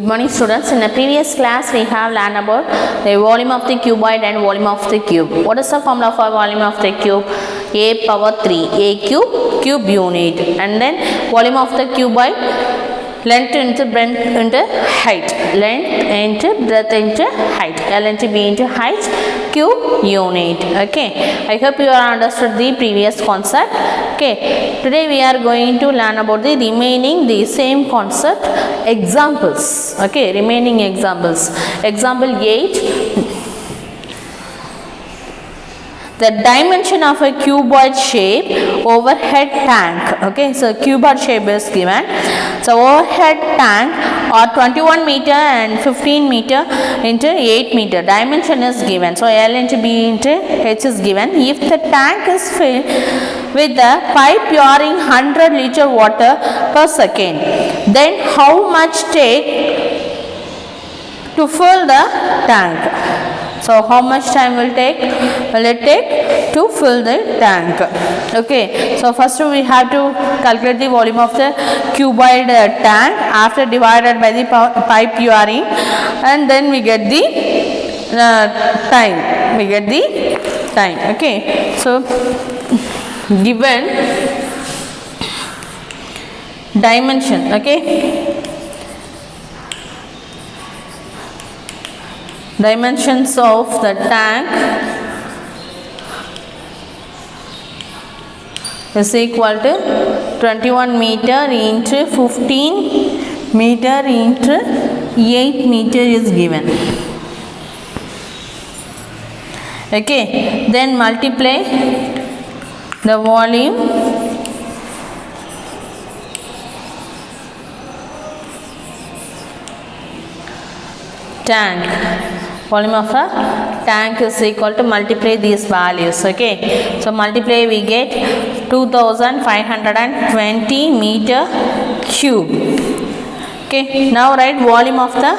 Good morning students. In the previous class we have learned about the volume of the cuboid and volume of the cube. What is the formula for volume of the cube? A power 3. A cube unit. And then volume of the cuboid, length into breadth into height. Length into breadth into height. L into B into height. Cube unit. Okay. I hope you have understood the previous concept. Okay. Today we are going to learn about the remaining the same concept examples. Okay. Remaining examples. Example 8. The dimension of a cuboid shape overhead tank. Okay, so cuboid shape is given. So overhead tank or 21 meter and 15 meter into 8 meter. Dimension is given. So L into B into H is given. If the tank is filled with the pipe pouring 100 liter water per second, then how much take to fill the tank? So how much time will it take to fill the tank? Okay, so first we have to calculate the volume of the cuboid tank after divided by the pipe pouring, and then we get the time. We get the time. Okay, so given dimension. Okay. Dimensions of the tank is equal to 21 meter into 15 meter into 8 meter is given. Okay, then multiply the volume tank. Volume of a tank is equal to multiply these values. Okay, so multiply we get 2520 meter cube. Okay, now write volume of the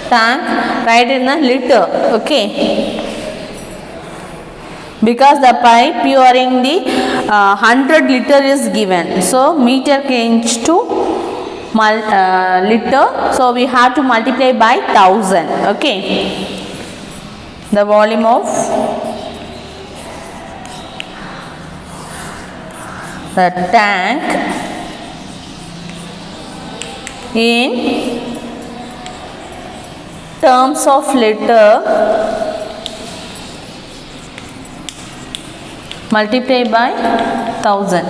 tank, write in the liter. Okay, because the pipe pouring the 100 liter is given, so meter changed to liter, so we have to multiply by 1000. Okay, the volume of the tank in terms of liter multiply by 1000.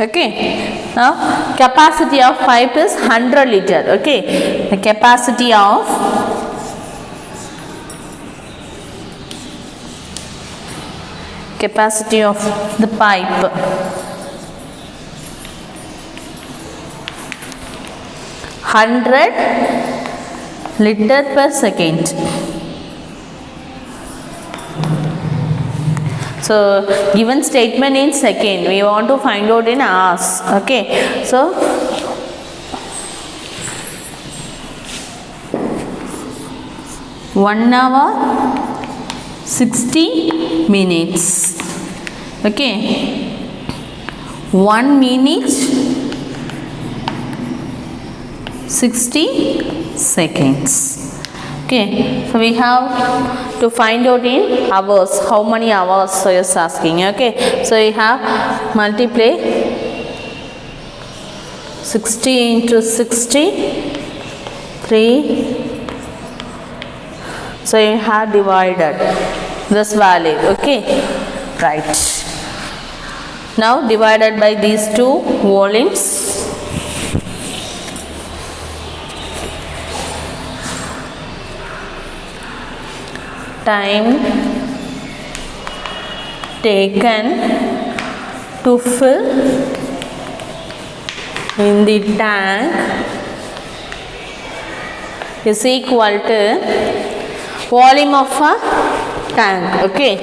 Okay, now capacity of pipe is 100 liter. Okay, the capacity of the pipe 100 liter per second. So given statement in second, we want to find out in hours. Okay, so one hour 60 minutes. Okay, 1 minute 60 seconds. Okay, so we have to find out in hours, how many hours so is asking. Okay, so we have multiply 60 into 60 3, so you have divided this value. Okay, right, now divided by these two volumes. Time taken to fill in the tank is equal to volume of a tank. Okay,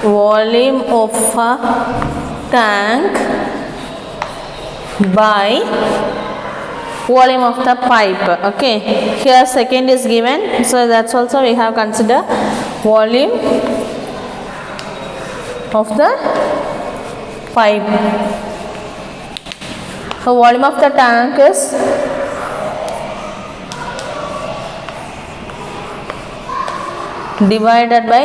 volume of a tank by volume of the pipe. Okay, here second is given, so that's also we have consider volume of the pipe. So volume of the tank is divided by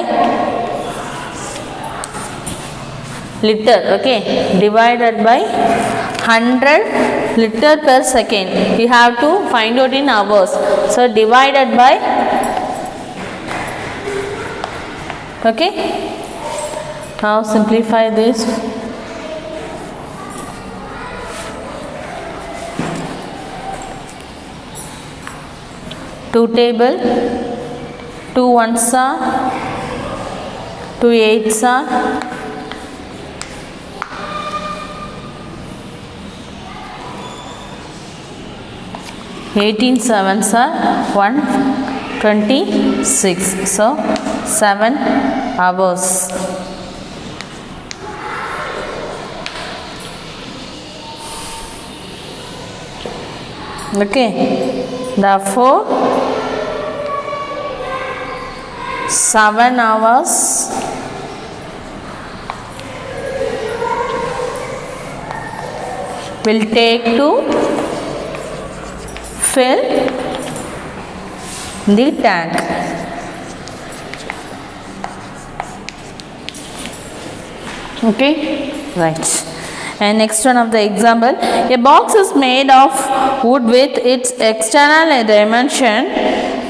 liter. Okay, divided by 100 liter per second. We have to find out in hours. So divided by, okay, now simplify this. Two table, 2 ones are, 2 eights are, 18 sevens are 126. So 7 hours. Okay, therefore 7 hours will take to fill the tank. Okay, right. And next one of the example, a box is made of wood with its external dimension,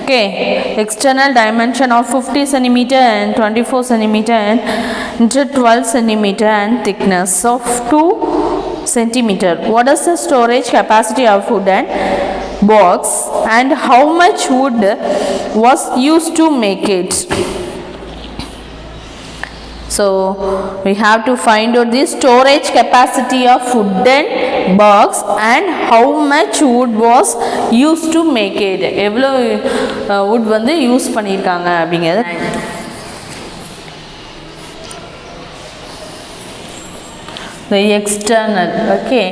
okay, external dimension of 50 centimeter and 24 centimeter and into 12 centimeter and thickness of 2 centimeter. What is the storage capacity of wood and box and how much wood was used to make it? So we have to find out the storage capacity of wooden box and how much wood was used to make it. எவ்வளவு wood வந்து use பண்ணிருக்காங்க அப்படிங்கிறது. The external, okay,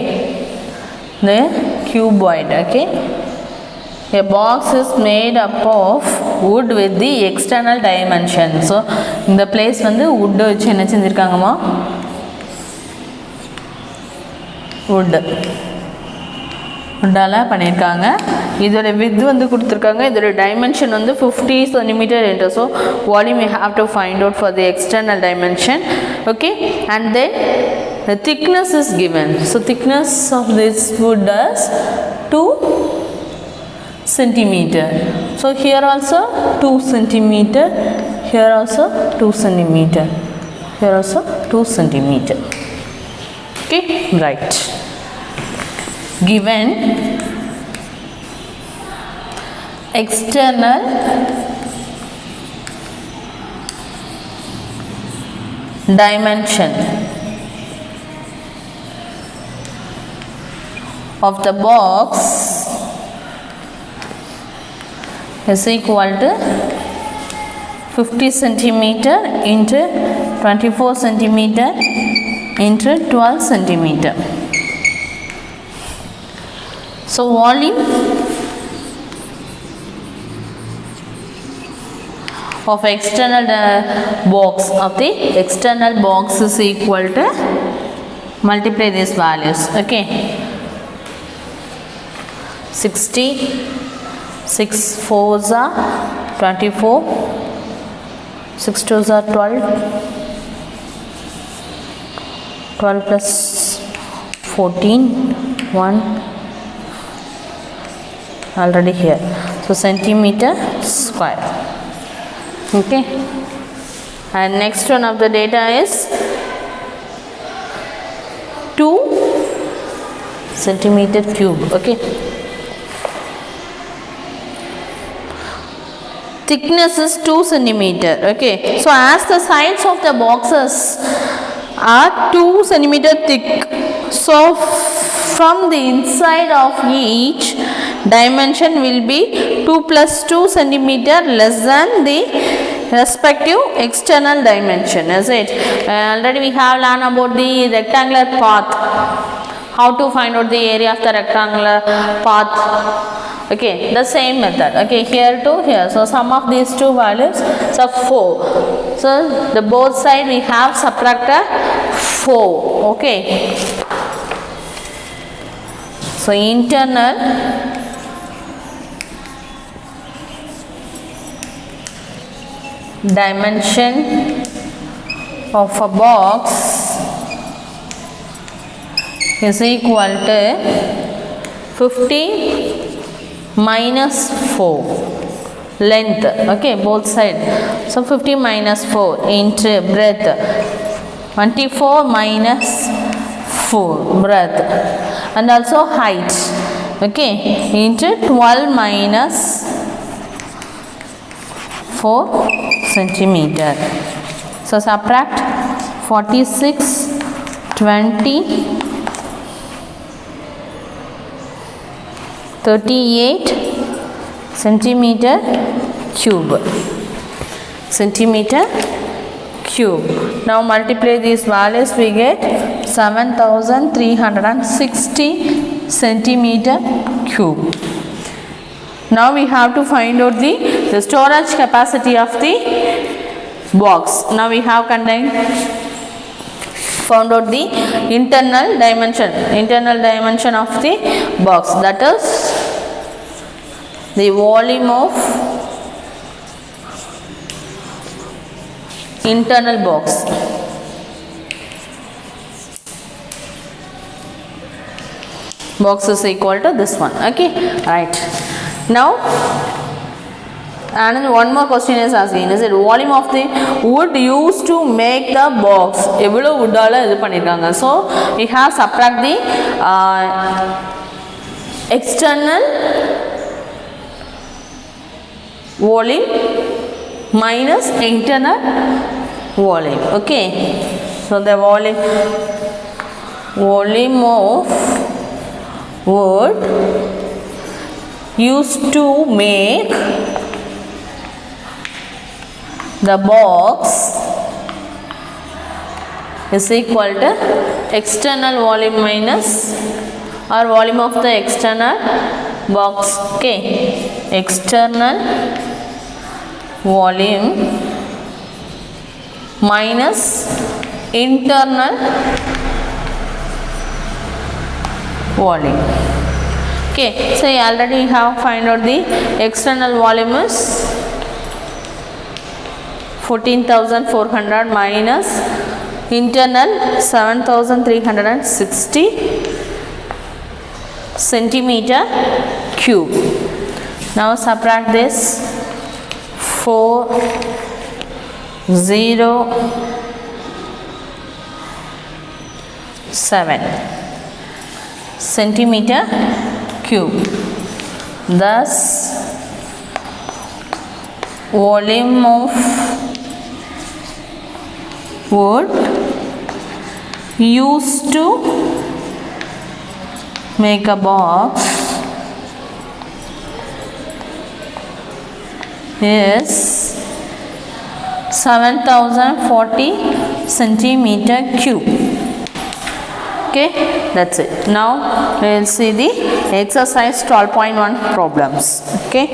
the cuboid, okay. A box is made up of wood with the external dimension. So இந்த place வந்து wood வச்சு என்ன செஞ்சிருக்காங்கமா, wood woodala பண்ணிருக்காங்க. இதோட width வந்து கொடுத்திருக்காங்க, இதோட dimension வந்து 50 cm into. So volume we have to find out for the external dimension. Okay, and then the thickness is given. So thickness of this wood is 2 centimeter. So here also 2 centimeter, here also 2 centimeter, here also 2 centimeter. Okay, right. Given external dimension of the box is equal to 50 centimeter into 24 centimeter into 12 centimeter. So volume of external box of the external box is equal to, multiply these values. Okay, 60, 6 4s are 24, 6 2s are 12, 12 plus 14, 1 already here. So centimeter square. Okay, and next one of the data is 2 centimeter cube. Okay, thickness is 2 centimeter. Okay, so as the sides of the boxes are 2 centimeter thick, so from the inside of each dimension will be 2 plus 2 centimeter less than the respective external dimension, is it? Already we have learned about the rectangular path, How to find out the area of the rectangular path? Okay, the same method. Okay, here to here. So sum of these two values, so 4. So the both side we have subtracted 4. Okay. So internal dimension of a box is equal to 50 minus 4 length. Okay, both side. So 50 minus 4 into breadth, 24 minus 4 breadth, and also height. Okay, into 12 minus 4 centimeter. So subtract 46, 20, 38 centimeter cube. Now multiply these values, we get 7360 centimeter cube. Now we have to find out the storage capacity of the box. Now we have found out the internal dimension of the box, that is the volume of internal box. Box is equal to this one. Okay, right. Now and one more question is asking, is it volume of the wood used to make the box? Evlo wood idu panniranga. So we have subtract the external volume minus internal volume. Okay, so the volume of wood used to make the box is equal to external volume minus or volume of the external box. Okay, external volume minus internal volume. Okay, so already have find out the external volume is 14,400 minus internal 7,360 centimeter cube. Now subtract this 407 centimeter cube. Thus volume of wood used to make a box is 7040 centimeter cube. Okay, that's it. Now we will see the exercise 12.1 problems. Okay,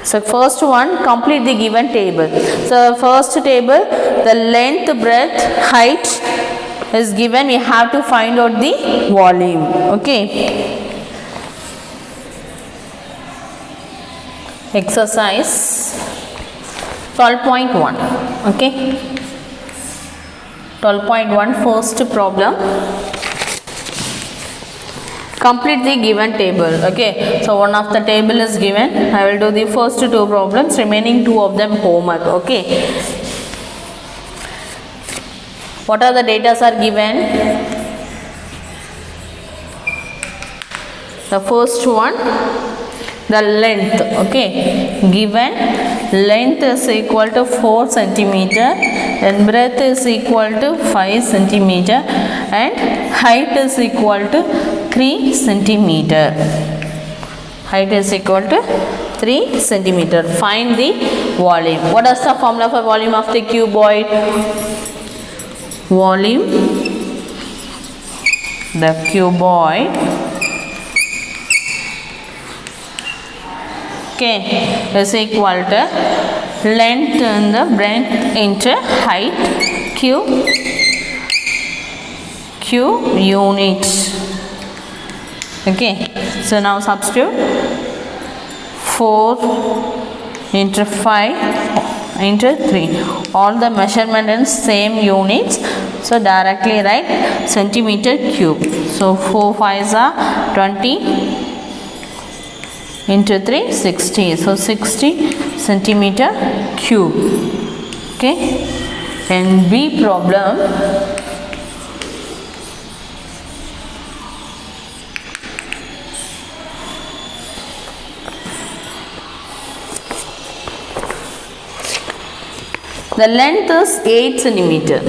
so first one, complete the given table. So first table, the length, breadth, height is given. We have to find out the volume. Okay, exercise 12.1. okay, 12.1 first problem, complete the given table. Okay, so one of the table is given. I will do the first two problems, remaining two of them homework. Okay, what are the data are given? The first one, the length. Okay, given length is equal to 4 centimeter and breadth is equal to 5 centimeter and height is equal to 3 centimeter. Height is equal to 3 centimeter. Find the volume. What is the formula for volume of the cuboid? Volume the cuboid, okay, is equal to length and the breadth into height cube units. Okay, so now substitute 4 into 5 into 3, all the measurement in same units, so directly write centimeter cube. So 4 5s are 20 into 3 60, so 60 centimeter cube. Okay, and B problem, the length is 8 centimeter.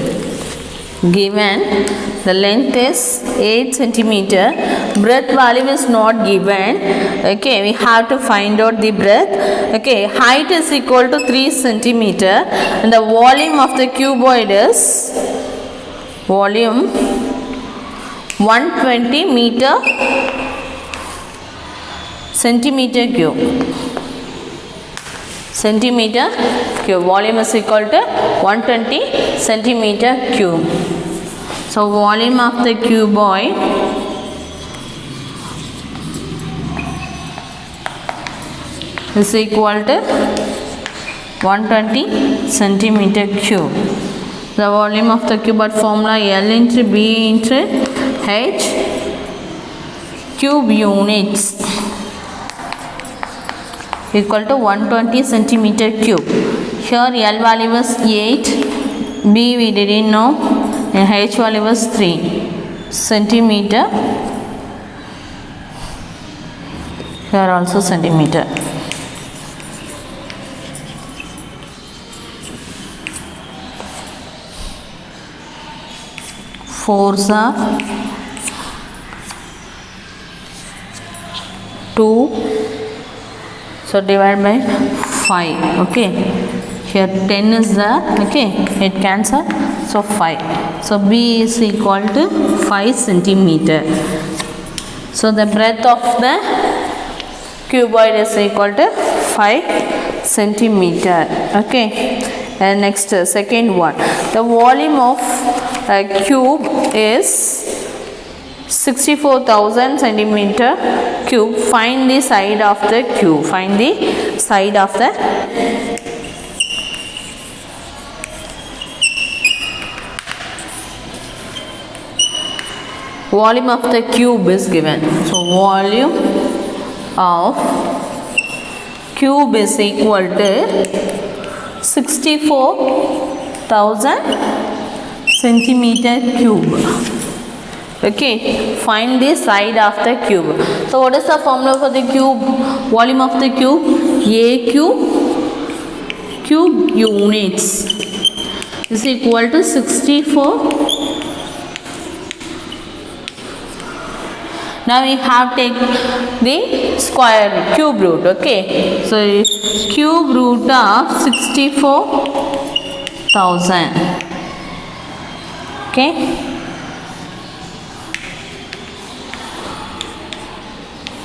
Given the length is 8 centimeter, breadth value is not given. Okay, we have to find out the breadth. Okay, height is equal to 3 centimeter, and the volume of the cuboid is volume 120 meter centimeter cube. Centimeter cube, volume is equal to 120 centimeter cube. So volume of the cuboid is equal to 120 centimeter cube. The volume of the cuboid formula L into B into H cube units equal to 120 centimeter cube. Here L value was 8, B we didn't know, and H value was 3 centimeter. Here also centimeter. Fours are 2. So divide by 5. Okay, here 10 is there. Okay, it cancel. So 5. So B is equal to 5 centimeter. So the breadth of the cuboid is equal to 5 centimeter. Okay, and next second one. The volume of a cube is 64,000 centimeter cube. Find the side of the cube. Find the side of the volume of the cube is given. So volume of cube is equal to 64,000 centimeter cube. Okay, find the side of the cube. So what is the formula for the cube? Volume of the cube, A cube units is equal to 64. Now we have take the square root, cube root. Okay, so cube root of 64,000. Okay,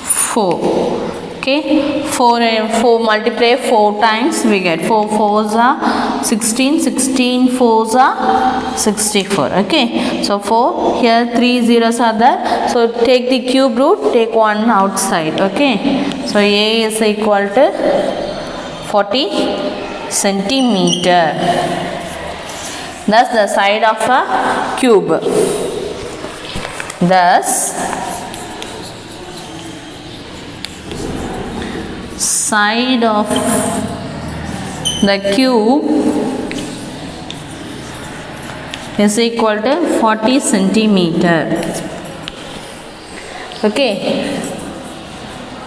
4. Okay, 4 and 4 multiply 4 times, we get 4 4s are 16, 16 4s are 64. Okay, so 4, here 3 zeros are there, so take the cube root, take one outside. Okay, so A is equal to 40 centimeter. That's the side of a cube. Thus side of the cube is equal to 40 centimeter. Okay,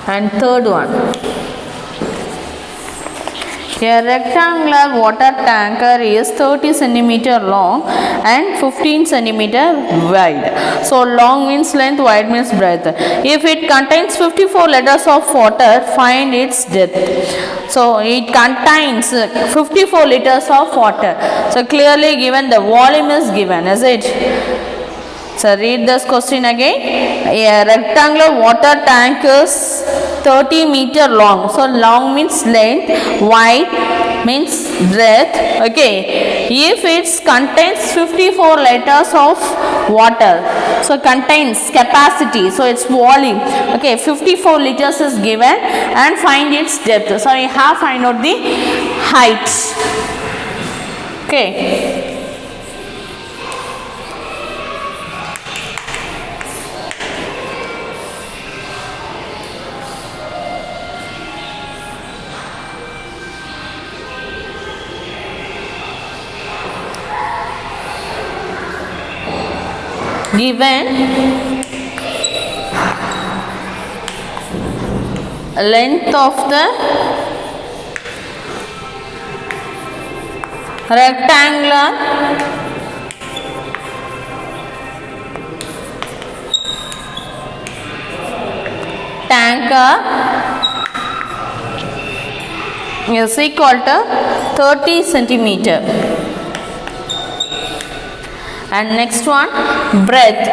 and third one. A rectangular water tanker is 30 centimeter long and 15 centimeter wide. So long means length, wide means breadth. If it contains 54 liters of water, find its depth. So it contains 54 liters of water. So clearly given the volume is given, is it? So read this question again. A rectangular water tank is 30 meter long. So long means length, wide means breadth. Okay. If it contains 54 liters of water, so contains capacity, so its volume. Okay, 54 liters is given and find its depth. So you have find out the height. Okay. Given length of the rectangular tanker is equal to 30 centimeter. And next one, breadth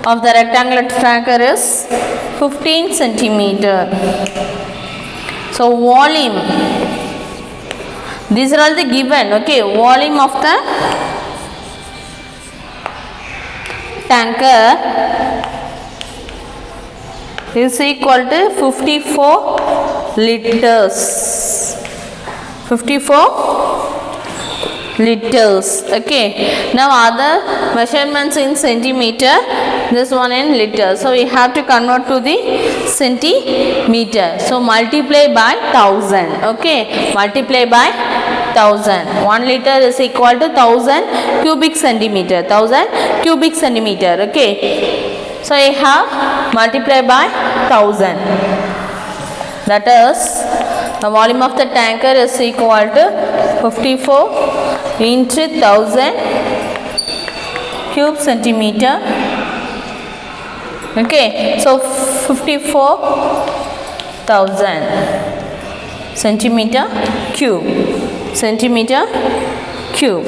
of the rectangular tanker is 15 centimeter. So volume, these are all the given. Okay, volume of the tanker is equal to 54 liters. 54 liters. Okay, now other measurements in centimeter, this one in liter, so we have to convert to the centimeter. So multiply by 1000. Okay, multiply by 1000. 1 liter is equal to 1000 cubic centimeter. 1000 cubic centimeter. Okay, so we have multiply by 1000. That is, the volume of the tanker is equal to 54 into 1000 cube centimeter. Okay, so 54,000 centimeter cube. Centimeter cube.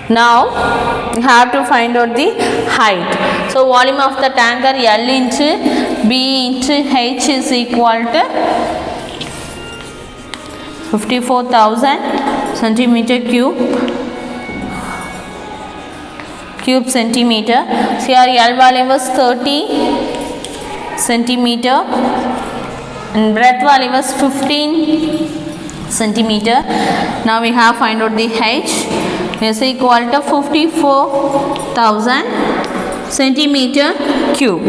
Now you have to find out the height. So volume of the tanker L into B into H is equal to 54,000 centimeter cube centimeter. So here L value was 30 centimeter and breadth value was 15 centimeter. Now we have find out the H is equal to 54,000 centimeter cube.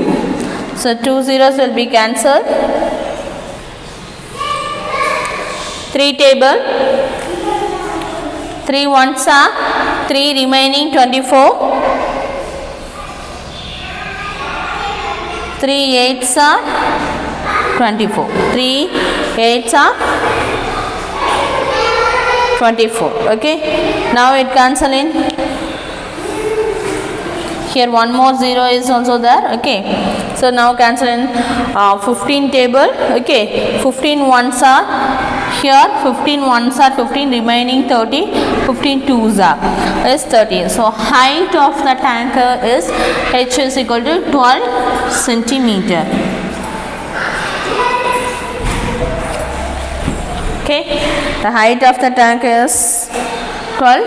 So 2 zeros will be cancelled. 3 table, 3 ones are 3 remaining 24, 3 eights are 24, 3 eights are 24. Okay, now it cancel in. Here one more 0 is also there. Okay, so now cancel in 15 table. Okay, 15 ones are here, 15 ones are 15, remaining 30, 15 twos are is 30. So height of the tanker is H is equal to 12 centimeter. Okay, the height of the tank is 12.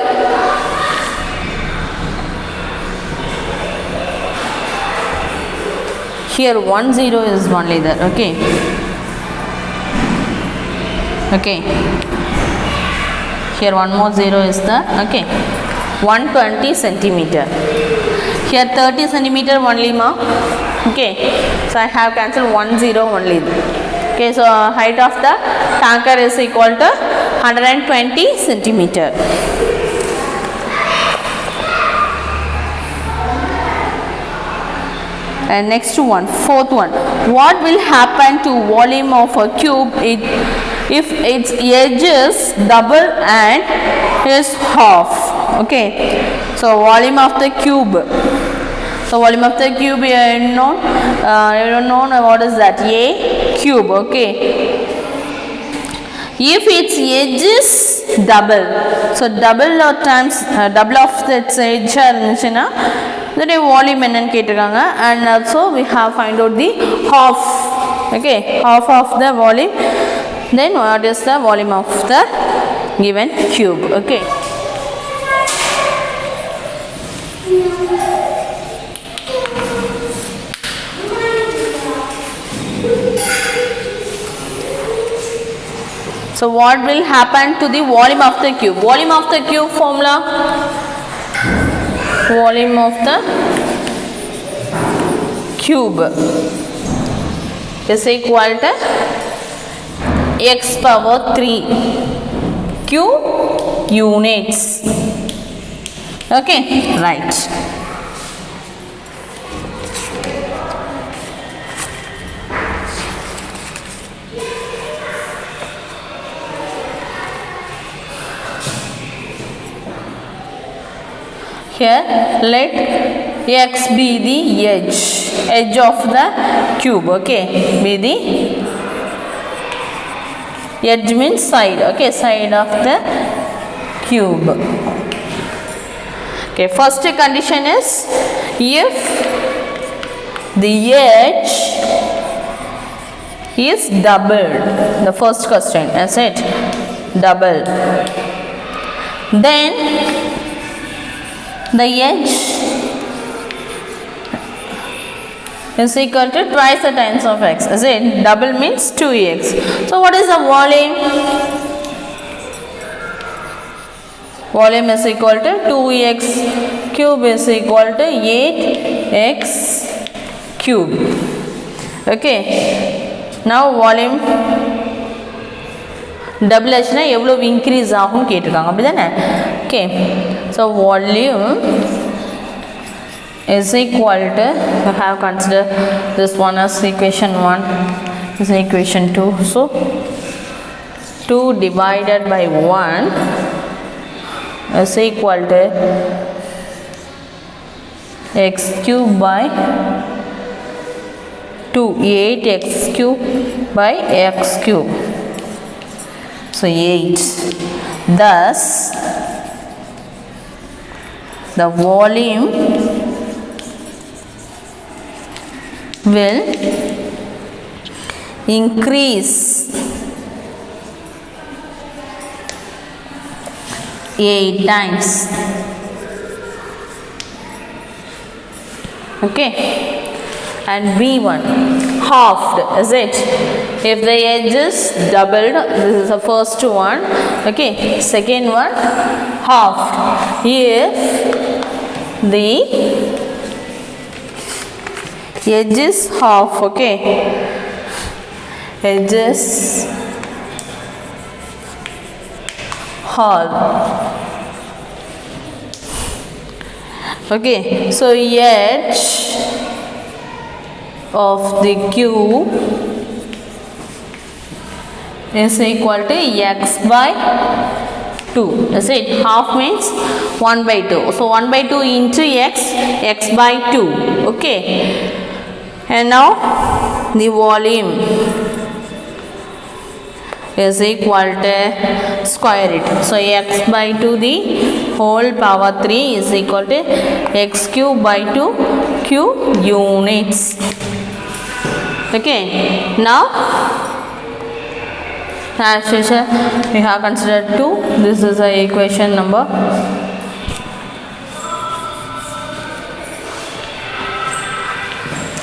Here 1 0 is only there. Okay. Okay. Here one more 0 is there. Okay. 120 centimeter. Here 30 centimeter only ma. Okay. So I have cancelled 1 0 only. Okay. So height of the tanker is equal to 120 centimeter. And next one, fourth one. What will happen to volume of a cube if its edge is double and is half? Okay. So volume of the cube. So volume of the cube, you don't know what is that? A cube. Okay. if its edge is double, so double or times double of its edge இருந்துச்சுன்னா the volume என்னன்னு கேட்டிருக்காங்க. And also we have find out the half, okay, half of the volume. Then what is the volume of the given cube? Okay, so what will happen to the volume of the cube? Volume of the cube formula, volume of the cube is equal to x power 3 cube units. Okay, right. Here let x be the edge of the cube. Okay, be the edge means side. Okay, side of the cube. Okay, first condition is if the edge is doubled, the first question is it double, then the edge is equal to twice the times of x. Is it double means 2x. So what is the volume? Volume is equal to 2x cube is equal to 8x cube. Okay, now volume double ஆச்சுனா எவ்வளவு increase ஆகும் கேட்டிருக்காங்க, அப்படிதானே? Okay, so volume is equal to, we have considered this one as equation 1, this is equation 2. So 2 divided by 1 is equal to x cube by 2, 8x cube by x cube. So 8. Thus the volume will increase 8 times. Okay, and B1 halved, is it? If the edge is doubled, this is the first one. Okay, second one halved. If the edge is half, okay, edge is half. Okay, so edge of the cube is equal to x by 2. Is it? Half means 1 by 2. So 1 by 2 into x by 2. Okay, and now the volume is equal to square root. So x by 2 the whole power 3 is equal to x cube by 2 cube units. Okay, now as usual we have considered 2. This is the equation number.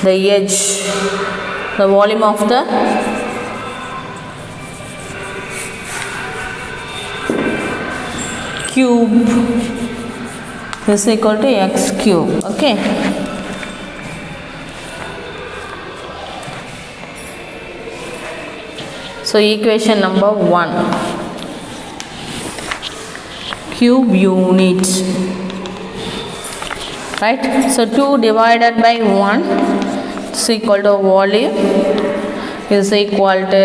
The edge, the volume of the cube is equal to x cube. Okay, so equation number 1, cube unit, right? So 2 divided by 1 is equal to volume is equal to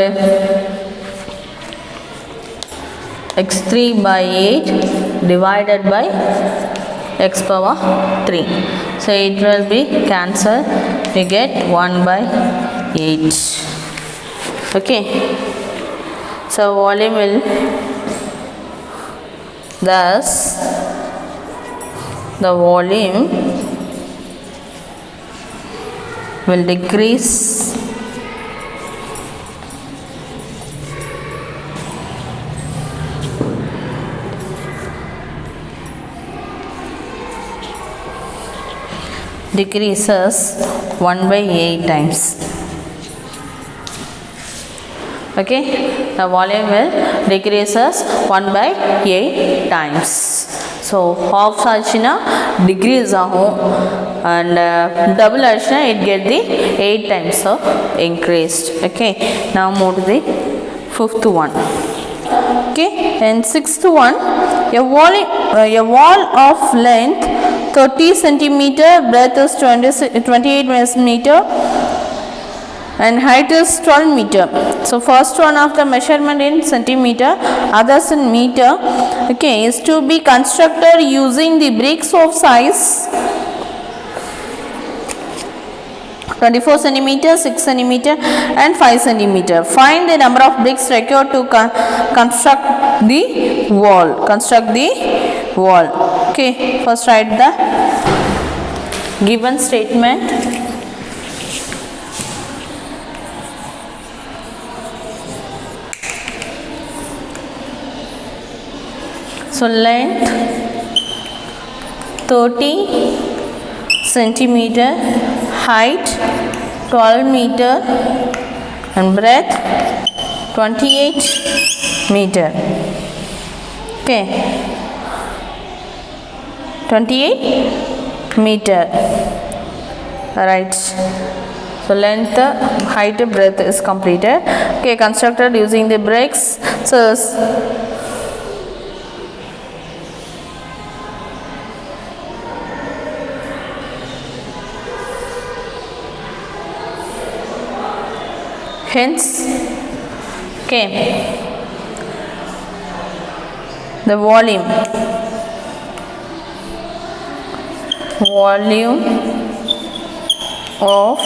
x3 by 8 divided by x power 3. So it will be cancelled. We get 1 by 8. Okay. So So volume will thus the volume will decrease decreases 1 by 8 times. Okay, the volume will decreases 1 by 8 times. So half ஆச்சுனா decrease ஆகும் and double ஆச்சுனா it get the 8 times of increased. Okay, now move to the fifth one. Okay, and sixth one, a wall of length 30 centimeter, breadth is 28 meter and height is 12 meter. So first one of the measurement in centimeter, others in meter. Okay, is to be constructed using the bricks of size 24 centimeter, 6 centimeter and 5 centimeter. Find the number of bricks required to construct the wall. Okay, first write the given statement. So length 30 centimeter, height 12 meter and breadth 28 meter. Okay, 28 meter, right? So length, height, breadth is completed. Okay, constructed using the bricks. So hence, okay, the volume of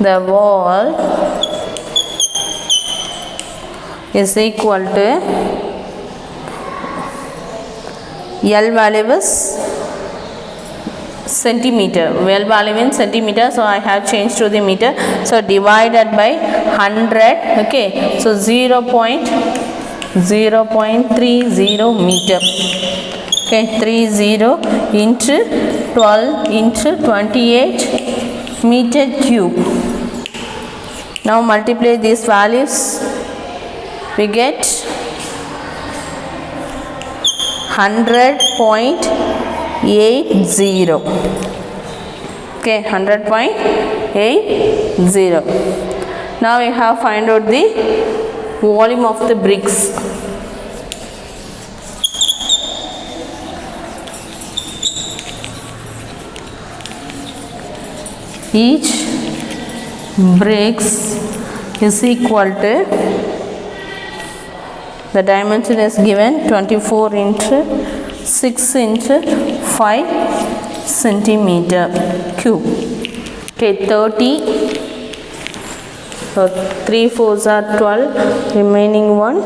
the wall is equal to L value is centimeter. Well, value in centimeter, so I have changed to the meter. So divided by 100. Okay, so 0.30 meter. Okay, 30 into 12 into 28 meter cube. Now multiply these values, we get 100.80. Okay, 100.80. Now we have find out the volume of the bricks. Each bricks is equal to, the dimension is given 24 into 6 into 5 centimeter cube. Okay, 30. So 3 4s are 12, remaining 1,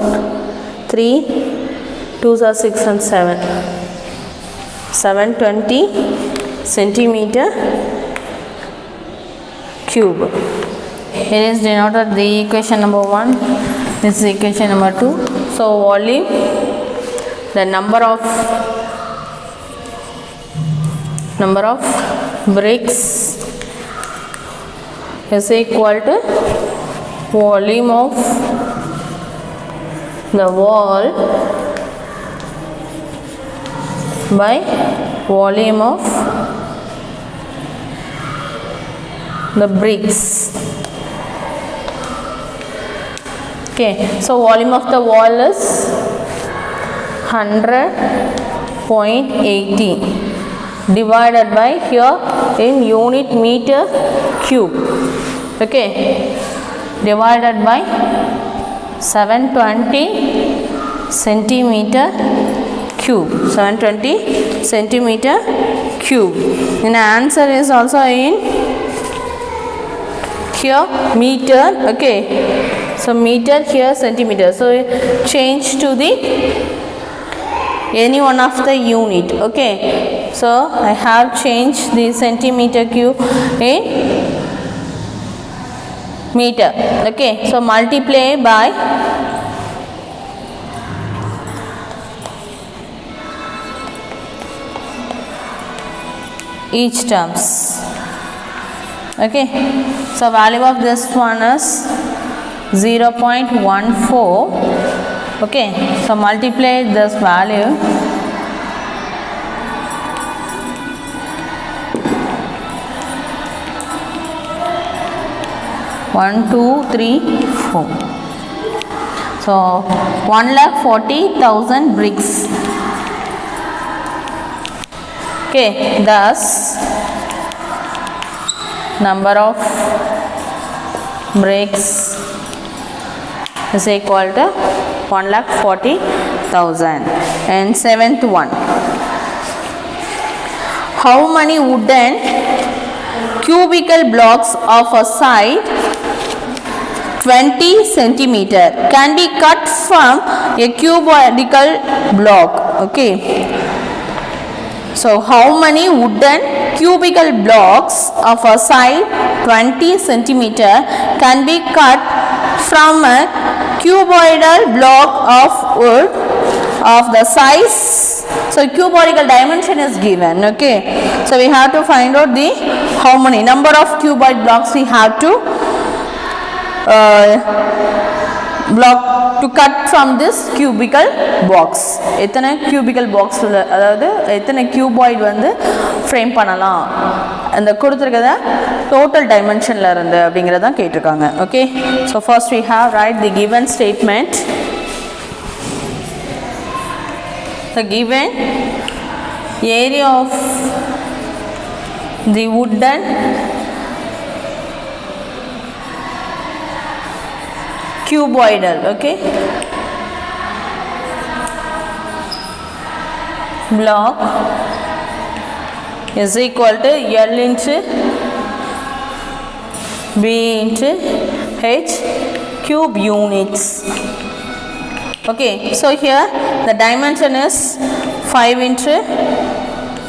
3 2s are 6 and 7. 720 centimeter cube. Here is denoted the equation number 1. This is equation number 2. So volume, the number of bricks is equal to volume of the wall by volume of the bricks. Okay, so volume of the wall is 100.80 divided by here in unit meter cube. Okay, divided by 720 centimeter cube. 720 centimeter cube. And the answer is also in here meter, okay, so meter, here centimeter, so change to the any one of the unit, okay, so I have changed the centimeter cube in meter, okay, so multiply by each terms, okay, so value of this one is 0.14, okay, so multiply this value one, 2, 3, 4. So 1,40,000 bricks. Okay, thus number of bricks is equal to 1,40,000. And seventh one, how many wooden cubical blocks of a side 20 centimeter can be cut from a cubical block, okay, so how many wooden cubical blocks of a side 20 centimeter can be cut from a cuboidal block of wood of the size, so cuboidal dimension is given, okay, so we have to find out the how many number of cuboid blocks we have to block to cut from this cubical box. எத்தனை cubical box அதாவது எத்தனை cuboid வந்து frame பண்ணலாம் அந்த கொடுத்திருக்கத total dimensionல இருந்து அப்படிங்கறத கேட்டிருக்காங்க, okay, so first we have write the given statement. The given area of the wooden cuboidal, okay, block is equal to L into B into H cube units, okay, so here the dimension is 5 into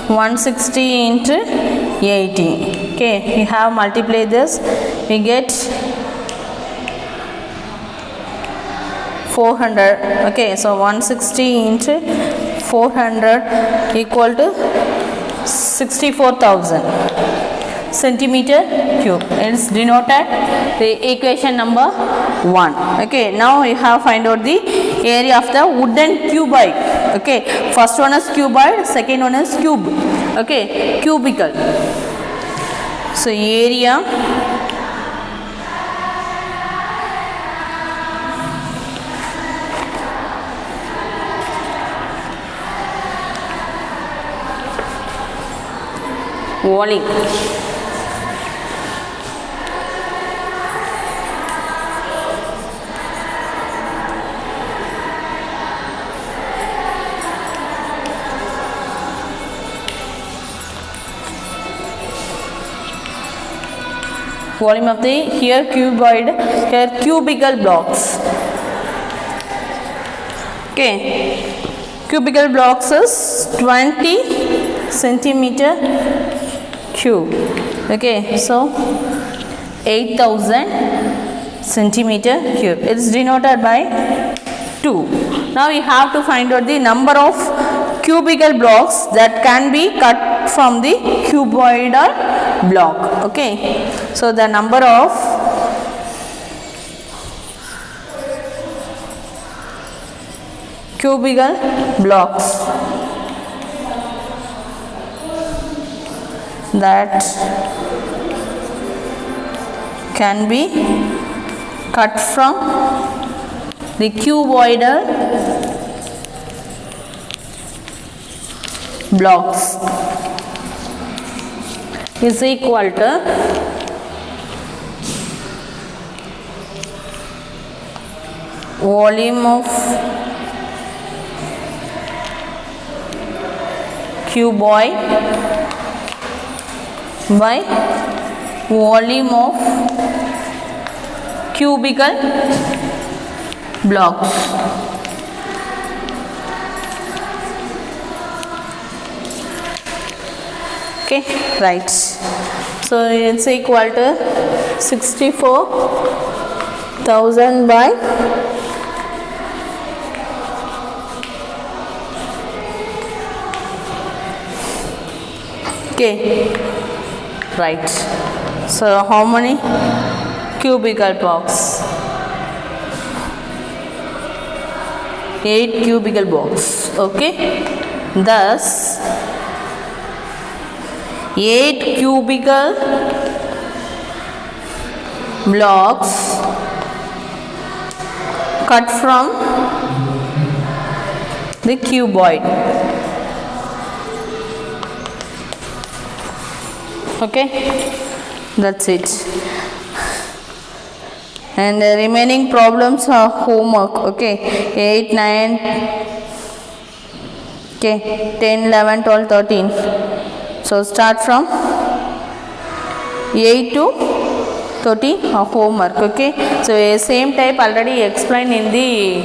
160 into 80, okay, we have multiply this, we get 400, okay, so 160 into 400 equal to 64,000 centimeter cube. It is denoted the equation number 1, okay. Now we have find out the area of the wooden cuboid, okay, first one is cuboid, second one is cube, okay, cubical, so area volume, volume of the here cuboid, here cubical blocks, okay, cubical blocks is 20 centimeter cube, okay, so 8,000 centimeter cube, it is denoted by 2. Now we have to find out the number of cubical blocks that can be cut from the cuboidal block, okay, so the number of cubical blocks that can be cut from the cuboidal blocks is equal to volume of cuboid by volume of cubical blocks. Okay, right. So it's equal to 64,000 by okay, right. So how many cubical box? 8 cubical box. Okay, thus 8 cubical blocks cut from the cuboid. Okay, that's it. And the remaining problems are homework. Okay, 8, 9, okay, 10, 11, 12, 13. So start from 8 to 13 homework. Okay, so same type already explained in the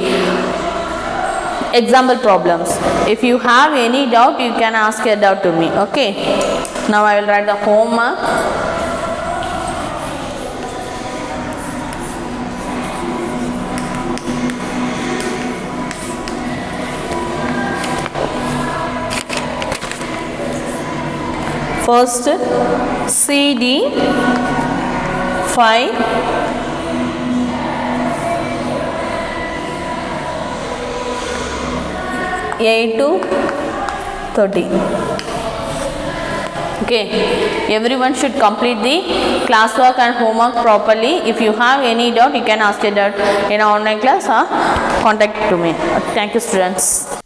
example problems. If you have any doubt, you can ask a doubt to me. Okay, now I will write the homework. First, CD 5 8 to 30. Okay, everyone should complete the classwork and homework properly. If you have any doubt, you can ask a doubt in our online class or contact to me. Thank you, students.